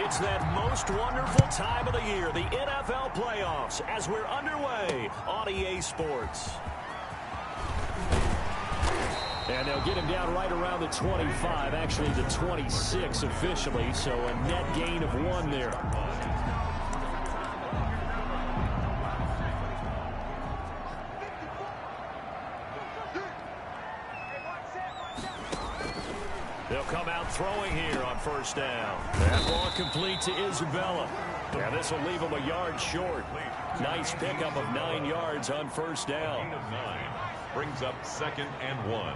It's that most wonderful time of the year, the NFL playoffs, as we're underway on EA Sports. And they'll get him down right around the 25, actually the 26 officially, so a net gain of 1 there. They'll come out throwing here on first down. That ball complete to Isabella. Yeah, this will leave him a yard short. Nice pickup of 9 yards on first down. Gain of 9 brings up 2nd and 1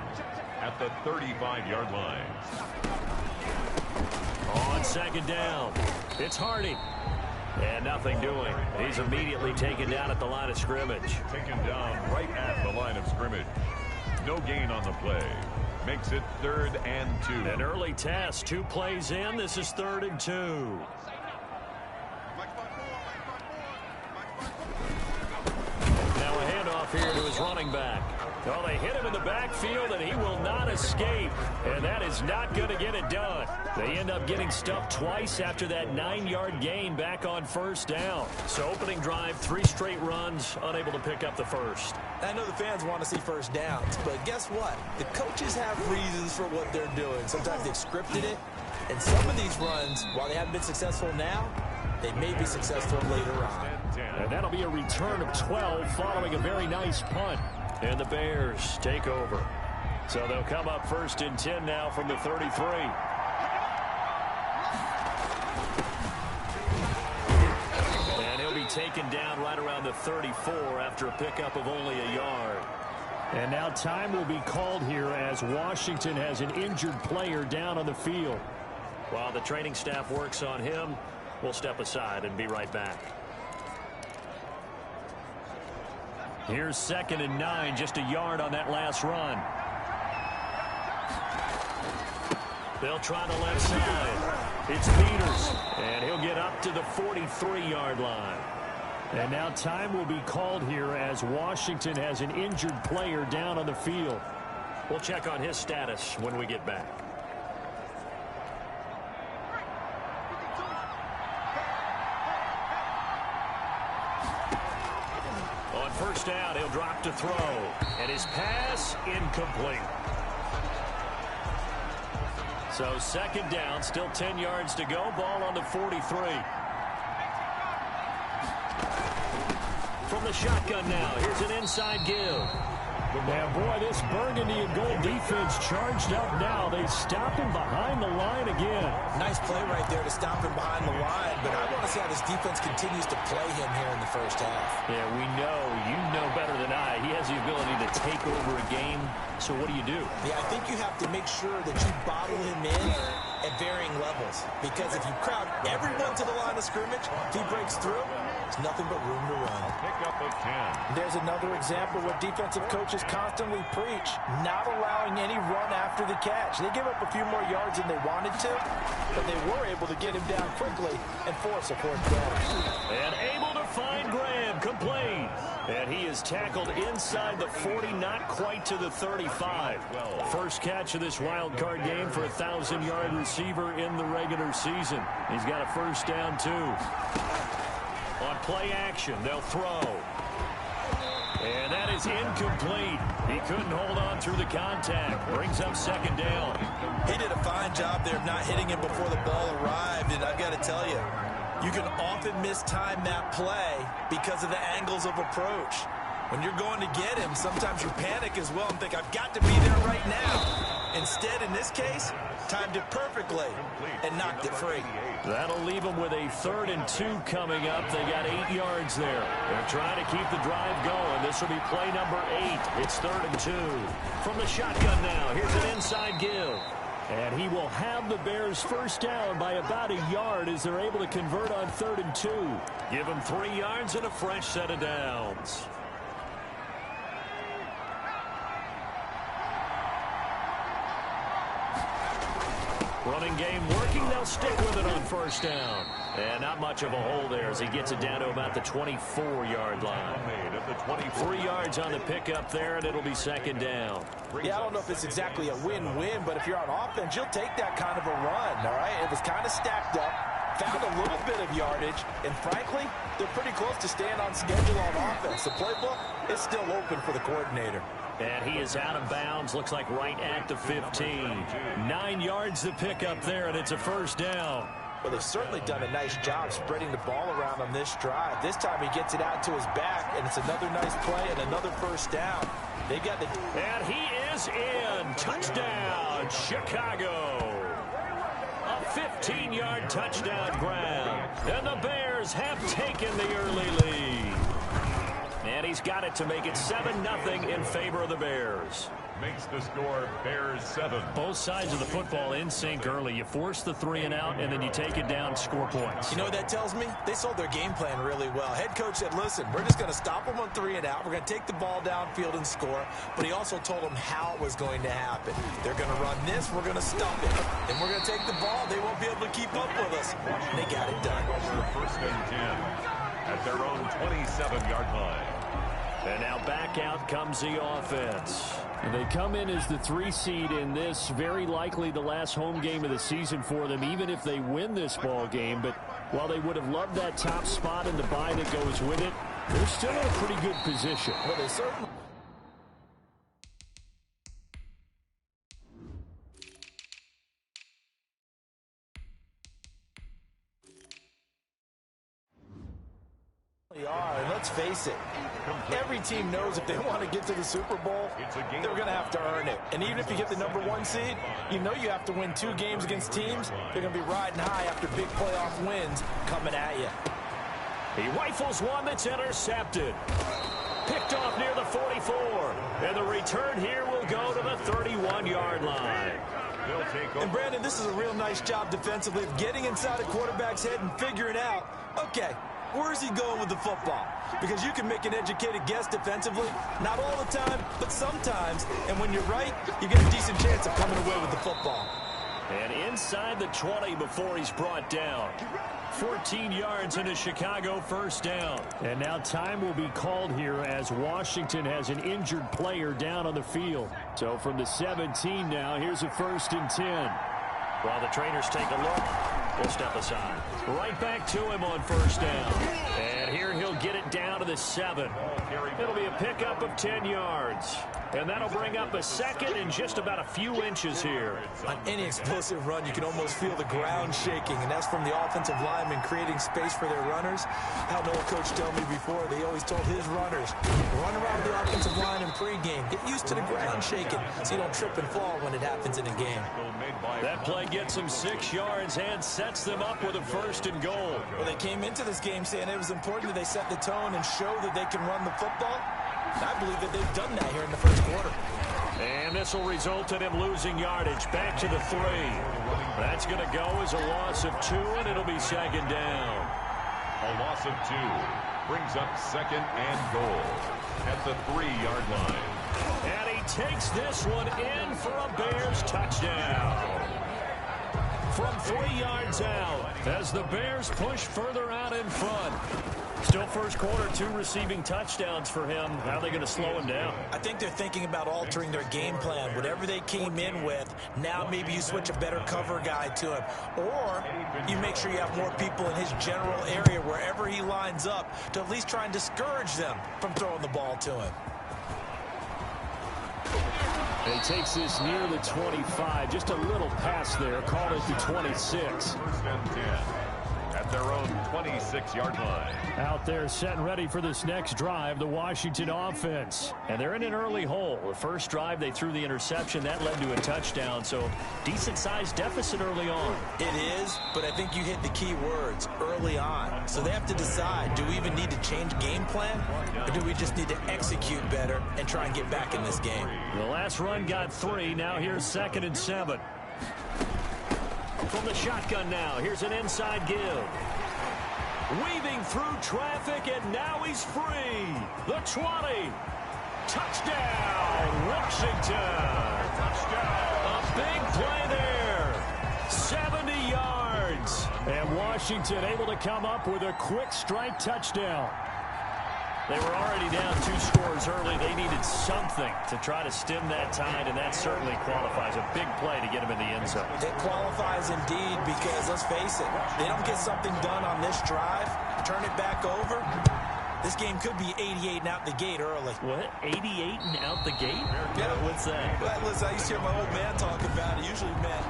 at the 35-yard line. On 2nd down, it's Hardy. And nothing doing. He's immediately taken down at the line of scrimmage. Taken down right at the line of scrimmage. No gain on the play. Makes it 3rd and 2. An early test. 2 plays in. This is 3rd and 2. Now a handoff here to his running back. Oh, they hit him in the backfield, and he will not escape. And that is not going to get it done. They end up getting stuffed twice after that 9-yard gain back on first down. So opening drive, 3 straight runs, unable to pick up the first. I know the fans want to see first downs, but guess what? The coaches have reasons for what they're doing. Sometimes they've scripted it, and some of these runs, while they haven't been successful now, they may be successful later on. And that'll be a return of 12 following a very nice punt. And the Bears take over. So they'll come up 1st and 10 now from the 33. And he'll be taken down right around the 34 after a pickup of only a yard. And now time will be called here as Washington has an injured player down on the field. While the training staff works on him, we'll step aside and be right back. Here's 2nd and 9, just a yard on that last run. They'll try the left side. It's Peters, and he'll get up to the 43-yard line. And now time will be called here as Washington has an injured player down on the field. We'll check on his status when we get back. On first down, he'll drop to throw. And his pass, incomplete. So 2nd down, still 10 yards to go. Ball on the 43. From the shotgun now, here's an inside give. Now, boy, this burgundy and gold defense charged up now. They stop him behind the line again. Nice play right there to stop him behind the line, but I want to see how this defense continues to play him here in the first half. Yeah, we know. You know better than I. He has the ability to take over a game. So what do you do? Yeah, I think you have to make sure that you bottle him in at varying levels, because if you crowd everyone to the line of scrimmage, if he breaks through, there's nothing but room to run. Pickup of 10. There's another example where defensive coaches constantly preach not allowing any run after the catch. They give up a few more yards than they wanted to, but they were able to get him down quickly and force a 4th down. And able to find Graham, complete. And he is tackled inside the 40, not quite to the 35. First catch of this wild card game for a 1,000-yard receiver in the regular season. He's got a first down, too. On play action, they'll throw. And that is incomplete. He couldn't hold on through the contact. Brings up 2nd down. He did a fine job there of not hitting him before the ball arrived, and I've got to tell you, you can often mistime that play because of the angles of approach. When you're going to get him, sometimes you panic as well and think, I've got to be there right now. Instead, in this case, timed it perfectly and knocked it free. That'll leave them with a 3rd and 2 coming up. They got 8 yards there. They're trying to keep the drive going. This will be play number 8. It's 3rd and 2. From the shotgun now, here's an inside give. And he will have the Bears first down by about a yard as they're able to convert on 3rd and 2. Give them 3 yards and a fresh set of downs. Running game working. They'll stick with it on first down. And not much of a hole there as he gets it down to about the 24-yard line. 3 yards on the pickup there, and it'll be 2nd down. Yeah, I don't know if it's exactly a win-win, but if you're on offense, you'll take that kind of a run, all right? It was kind of stacked up. found a little bit of yardage, and frankly, they're pretty close to staying on schedule on offense. The playbook is still open for the coordinator. And he is out of bounds, looks like right at the 15. 9 yards to pick up there, and it's a first down. Well, they've certainly done a nice job spreading the ball around on this drive. This time he gets it out to his back, and it's another nice play and another first down. They got the... And he is in. Touchdown, Chicago. A 15-yard touchdown grab. And the Bears have taken the early lead. And he's got it to make it 7-0 in favor of the Bears. Makes the score Bears 7. Both sides of the football in sync early. You force the 3 and out, and then you take it down, score points. You know what that tells me? They sold their game plan really well. Head coach said, listen, we're just going to stop them on 3 and out. We're going to take the ball downfield and score. But he also told them how it was going to happen. They're going to run this. We're going to stop it. And we're going to take the ball. They won't be able to keep up with us. And they got it done. First and 10 at their own 27-yard line. And now back out comes the offense. And they come in as the 3 seed in this, very likely the last home game of the season for them, even if they win this ball game. But while they would have loved that top spot and the bye that goes with it, they're still in a pretty good position. Well, they certainly... are, and let's face it, every team knows if they want to get to the Super Bowl, they're going to have to earn it. And even if you get the #1 seed, you know you have to win 2 games against teams. They're going to be riding high after big playoff wins coming at you. He rifles one that's intercepted. Picked off near the 44. And the return here will go to the 31-yard line. And Brandon, this is a real nice job defensively of getting inside a quarterback's head and figuring out, okay, where's he going with the football? Because you can make an educated guess defensively, not all the time, but sometimes. And when you're right, you get a decent chance of coming away with the football. And inside the 20 before he's brought down. 14 yards and a Chicago first down. And now time will be called here as Washington has an injured player down on the field. So from the 17 now, here's a 1st and 10. While the trainers take a look, we'll step aside. Right back to him on first down. And here he'll get it down to the 7. It'll be a pickup of 10 yards. And that'll bring up a 2nd and just about a few inches here. On any explosive run, you can almost feel the ground shaking, and that's from the offensive linemen creating space for their runners. I don't know what coach told me before. They always told his runners, run around the offensive line in pregame. Get used to the ground shaking so you don't trip and fall when it happens in a game. That play gets them 6 yards and sets them up with a 1st and goal. Well, they came into this game saying it was important that they set the tone and show that they can run the football. And I believe that they've done that here in the first quarter. And this will result in him losing yardage. Back to the 3. That's going to go as a loss of 2, and it'll be 2nd down. A loss of 2 brings up 2nd and goal at the 3-yard line. And he takes this one in for a Bears touchdown. From 3 yards out as the Bears push further out in front. Still first quarter, 2 receiving touchdowns for him. How are they going to slow him down? I think they're thinking about altering their game plan. Whatever they came in with, now maybe you switch a better cover guy to him. Or you make sure you have more people in his general area wherever he lines up to at least try and discourage them from throwing the ball to him. And he takes this near the 25. Just a little pass there. Call it the 26. 1st and 10 at their own 26-yard line. Out there set and ready for this next drive, the Washington offense. And they're in an early hole. The first drive, they threw the interception. That led to a touchdown, so decent-sized deficit early on. It is, but I think you hit the key words, early on. So they have to decide, do we even need to change game plan, or do we just need to execute better and try and get back in this game? The last run got 3. Now here's 2nd and 7. From the shotgun now, here's an inside give. Weaving through traffic, and now he's free. The 20. Touchdown, Washington. Touchdown. A big play there. 70 yards. And Washington able to come up with a quick strike touchdown. They were already down 2 scores early. They needed something to try to stem that tide, and that certainly qualifies. A big play to get them in the end zone. It qualifies indeed because, let's face it, they don't get something done on this drive, turn it back over, this game could be 88 and out the gate early. What? 88 and out the gate? Yeah. What's that? Well, listen, I used to hear my old man talk about it. Usually meant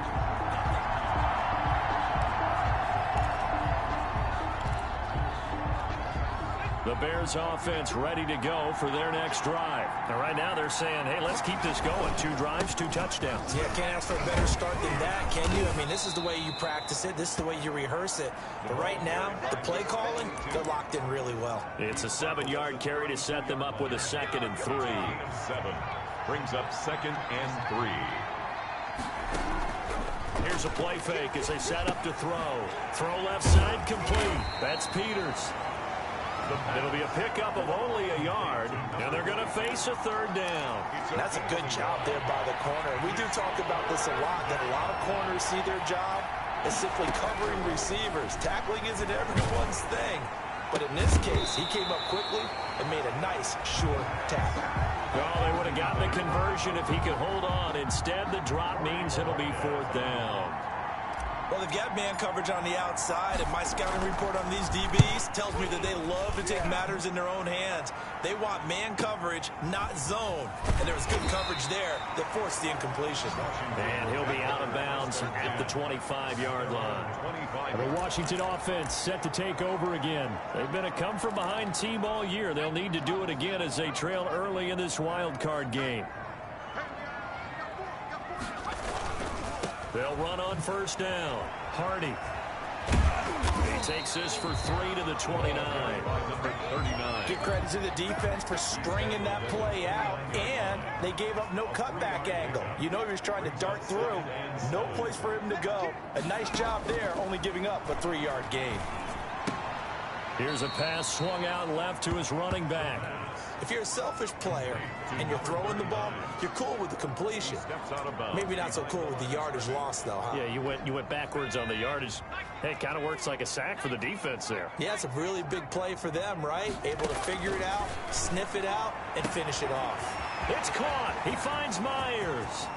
the Bears offense ready to go for their next drive. And right now they're saying, hey, let's keep this going. 2 drives, 2 touchdowns. yeah, can't ask for a better start than that, can you? I mean, this is the way you practice it. This is the way you rehearse it. But right now, the play calling, they're locked in really well. It's a 7-yard carry to set them up with a 2nd and 3. 7 brings up 2nd and 3. Here's a play fake as they set up to throw. Throw left side complete. That's Peters. It'll be a pickup of only a yard, and they're going to face a 3rd down. That's a good job there by the corner. We do talk about this a lot, that a lot of corners see their job as simply covering receivers. Tackling isn't everyone's thing. But in this case, he came up quickly and made a nice, short tackle. Well, they would have gotten a conversion if he could hold on. Instead, the drop means it'll be 4th down. Well, they've got man coverage on the outside, and my scouting report on these DBs tells me that they love to take matters in their own hands. They want man coverage, not zone. And there was good coverage there that forced the incompletion. And he'll be out of bounds at the 25-yard line. The Washington offense set to take over again. They've been a come-from-behind team all year. They'll need to do it again as they trail early in this wild card game. They'll run on 1st down. Hardy. He takes this for 3 to the 29. Give credit to the defense for stringing that play out, and they gave up no cutback angle. You know he was trying to dart through. No place for him to go. A nice job there, only giving up a 3-yard gain. Here's a pass swung out left to his running back. If you're a selfish player and you're throwing the ball, you're cool with the completion. Maybe not so cool with the yardage loss, though, huh? Yeah, you went backwards on the yardage. Hey, it kind of works like a sack for the defense there. Yeah, it's a really big play for them, right? Able to figure it out, sniff it out, and finish it off. It's caught. He finds Myers.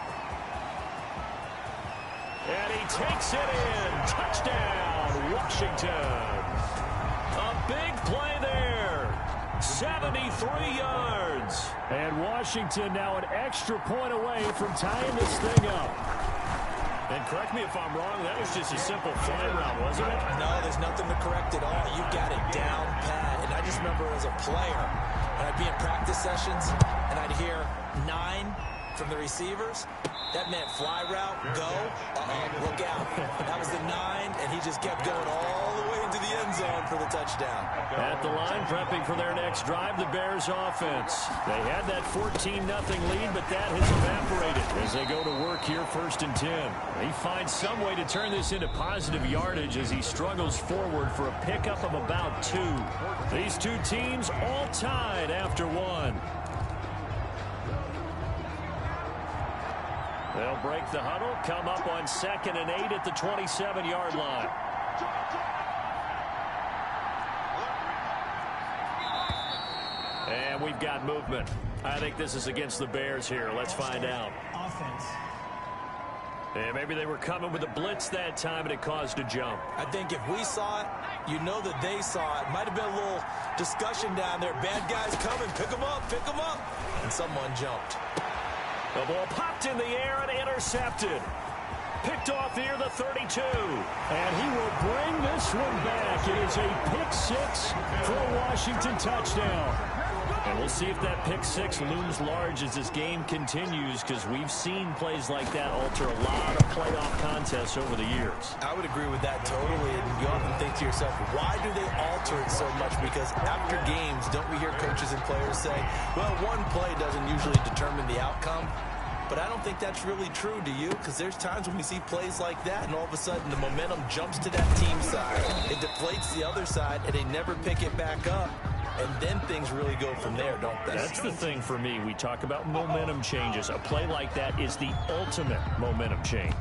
And he takes it in. Touchdown, Washington. A big play there. 73 yards. And Washington now an extra point away from tying this thing up. And correct me if I'm wrong, that was just a simple fly route, wasn't it? No, there's nothing to correct at all. You got it down pat. And I just remember as a player, when I'd be in practice sessions, and I'd hear 9 from the receivers. That meant fly route, go, look out. That was the 9, and he just kept going all the way into the end zone for the touchdown. At the line, prepping for their next drive, the Bears offense. They had that 14-0 lead, but that has evaporated as they go to work here 1st and 10. He finds some way to turn this into positive yardage as he struggles forward for a pickup of about 2. These two teams all tied after 1. They'll break the huddle, come up on 2nd and 8 at the 27-yard line. And we've got movement. I think this is against the Bears here. Let's find out. Offense. And maybe they were coming with a blitz that time and it caused a jump. I think if we saw it, you know that they saw it. Might have been a little discussion down there. Bad guys coming. Pick them up. Pick them up. And someone jumped. The ball popped in the air and intercepted. Picked off near the 32. And he will bring this one back. It is a pick 6 for a Washington touchdown. And we'll see if that pick 6 looms large as this game continues, because we've seen plays like that alter a lot of playoff contests over the years. I would agree with that totally. And you often think to yourself, why do they alter it so much? Because after games, don't we hear coaches and players say, well, one play doesn't usually determine the outcome? But I don't think that's really true, do you? Because there's times when we see plays like that, and all of a sudden the momentum jumps to that team side. It deflates the other side, and they never pick it back up. And then things really go from there, don't they? That's the thing for me. We talk about momentum changes. A play like that is the ultimate momentum change.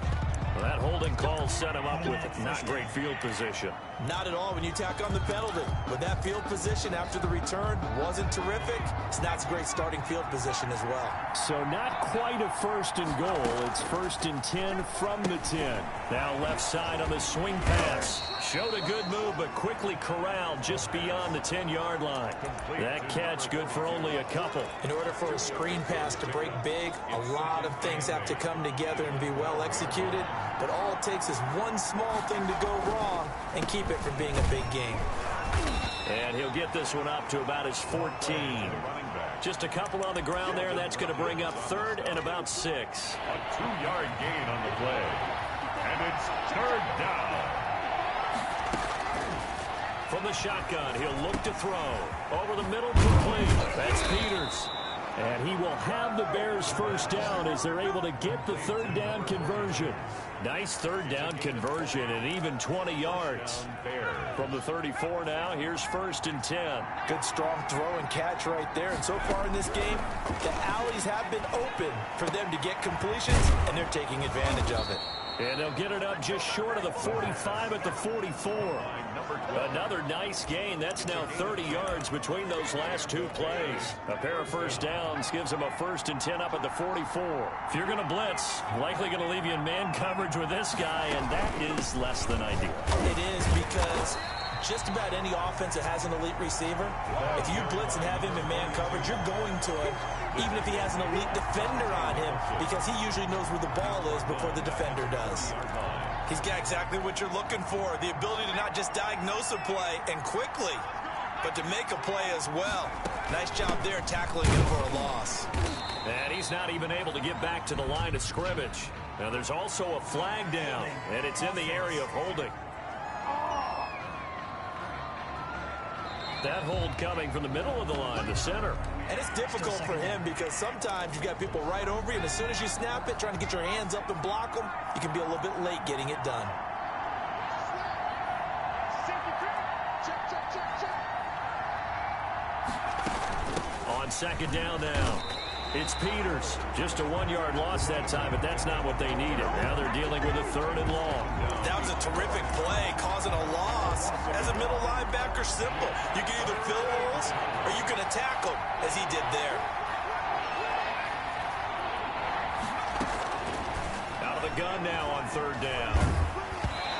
Well, that holding call set him up with not great field position. Not at all when you tack on the penalty. But that field position after the return wasn't terrific. It's not a great starting field position as well. So not quite a first and goal. It's first and 10 from the 10. Now left side on the swing pass. Showed a good move, but quickly corralled just beyond the 10-yard line. That catch good for only a couple. In order for a screen pass to break big, a lot of things have to come together and be well executed. But all it takes is one small thing to go wrong and keep it from being a big game. And he'll get this one up to about his 14. Just a couple on the ground there. That's going to bring up third and about 6. A 2-yard gain on the play. And it's third down. From the shotgun, he'll look to throw. Over the middle, complete. That's Peters. And he will have the Bears first down as they're able to get the third down conversion. Nice third down conversion and even 20 yards. From the 34 now, here's first and 10. Good strong throw and catch right there. And so far in this game, the alleys have been open for them to get completions, and they're taking advantage of it. And they'll get it up just short of the 45 at the 44. Another nice gain. That's now 30 yards between those last two plays. A pair of first downs gives them a first and 10 up at the 44. If you're going to blitz, likely going to leave you in man coverage with this guy, and that is less than ideal. It is, because just about any offense that has an elite receiver, if you blitz and have him in man coverage, you're going to him, even if he has an elite defender on him, because he usually knows where the ball is before the defender does. He's got exactly what you're looking for, the ability to not just diagnose a play and quickly, but to make a play as well. Nice job there tackling him for a loss. And he's not even able to get back to the line of scrimmage. Now there's also a flag down, and it's in the area of holding. That hold coming from the middle of the line, the center. And it's difficult for him because sometimes you've got people right over you, and as soon as you snap it, trying to get your hands up and block them, you can be a little bit late getting it done. On second down now, it's Peters. Just a 1-yard loss that time, but that's not what they needed. Now they're dealing with a third and long. That was a terrific play, causing a loss. As a middle linebacker, simple. You can either fill holes or you can attack them, as he did there. Out of the gun now on third down.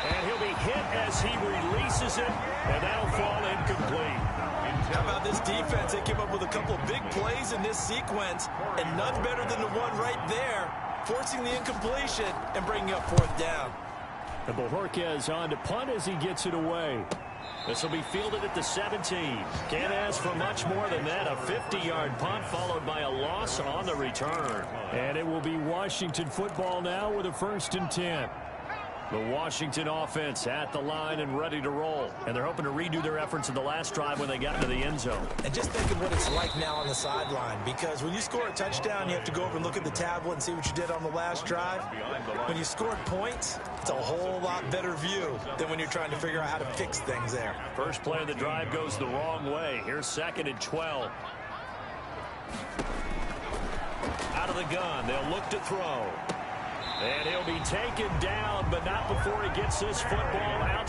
And he'll be hit as he releases it, and that'll fall incomplete. How about this defense? They came up with a couple of big plays in this sequence, and none better than the one right there, forcing the incompletion and bringing up fourth down. And Bojorquez on to punt as he gets it away. This will be fielded at the 17. Can't ask for much more than that. A 50-yard punt followed by a loss on the return. And it will be Washington football now with a first and 10. The Washington offense at the line and ready to roll. And they're hoping to redo their efforts in the last drive when they got into the end zone. And just think of what it's like now on the sideline, because when you score a touchdown, you have to go over and look at the tablet and see what you did on the last drive. When you scored points, it's a whole lot better view than when you're trying to figure out how to fix things there. First play of the drive goes the wrong way. Here's second and 12. Out of the gun, they'll look to throw. And he'll be taken down, but not before he gets this football out.